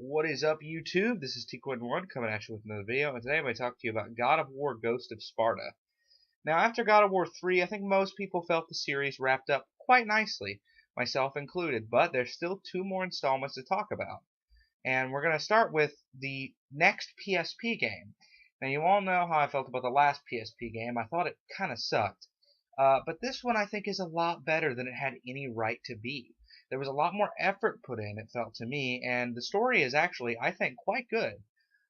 What is up, YouTube? This is T-Quid1 coming at you with another video, and today I'm going to talk to you about God of War Ghost of Sparta. Now, after God of War 3, I think most people felt the series wrapped up quite nicely, myself included, but there's still two more installments to talk about. And we're going to start with the next PSP game. Now, you all know how I felt about the last PSP game. I thought it kind of sucked. But this one I think is a lot better than it had any right to be. There was a lot more effort put in, it felt to me, and the story is actually, I think, quite good.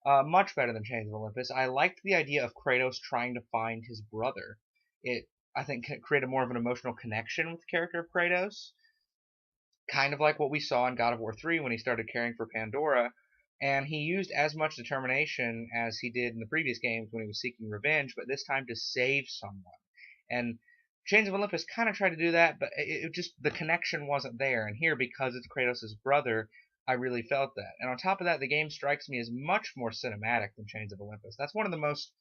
Much better than Chains of Olympus. I liked the idea of Kratos trying to find his brother. It, I think, created more of an emotional connection with the character of Kratos, kind of like what we saw in God of War 3 when he started caring for Pandora, and he used as much determination as he did in the previous games when he was seeking revenge, but this time to save someone. And Chains of Olympus kind of tried to do that, but it just, the connection wasn't there. And here, because it's Kratos' brother, I really felt that. And on top of that, the game strikes me as much more cinematic than Chains of Olympus. That's one of the most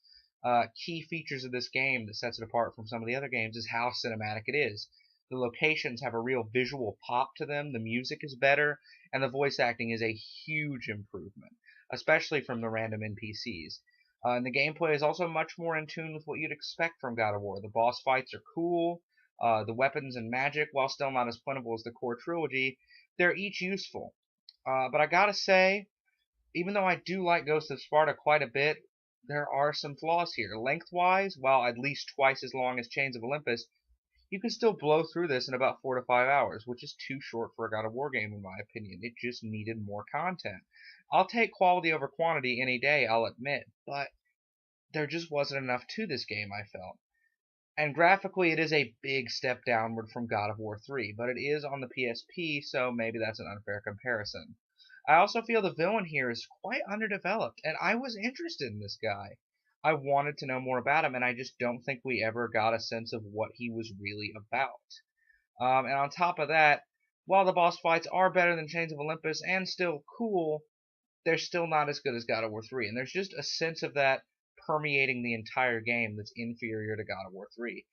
key features of this game that sets it apart from some of the other games, is how cinematic it is. The locations have a real visual pop to them, the music is better, and the voice acting is a huge improvement, especially from the random NPCs. And the gameplay is also much more in tune with what you'd expect from God of War. The boss fights are cool, the weapons and magic, while still not as plentiful as the core trilogy, they're each useful. But I gotta say, even though I do like Ghost of Sparta quite a bit, there are some flaws here. Lengthwise, while at least twice as long as Chains of Olympus, you can still blow through this in about 4 to 5 hours, which is too short for a God of War game in my opinion. It just needed more content. I'll take quality over quantity any day, I'll admit, but there just wasn't enough to this game, I felt. And graphically, it is a big step downward from God of War 3, but it is on the PSP, so maybe that's an unfair comparison. I also feel the villain here is quite underdeveloped, and I was interested in this guy. I wanted to know more about him, and I just don't think we ever got a sense of what he was really about. And on top of that, while the boss fights are better than Chains of Olympus and still cool, they're still not as good as God of War 3. And there's just a sense of that permeating the entire game that's inferior to God of War 3.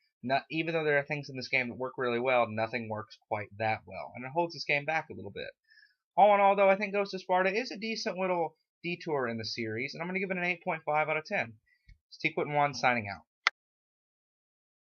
Even though there are things in this game that work really well, nothing works quite that well. And it holds this game back a little bit. All in all, though, I think Ghost of Sparta is a decent little detour in the series, and I'm going to give it an 8.5 out of 10. It's T-Quid1 signing out.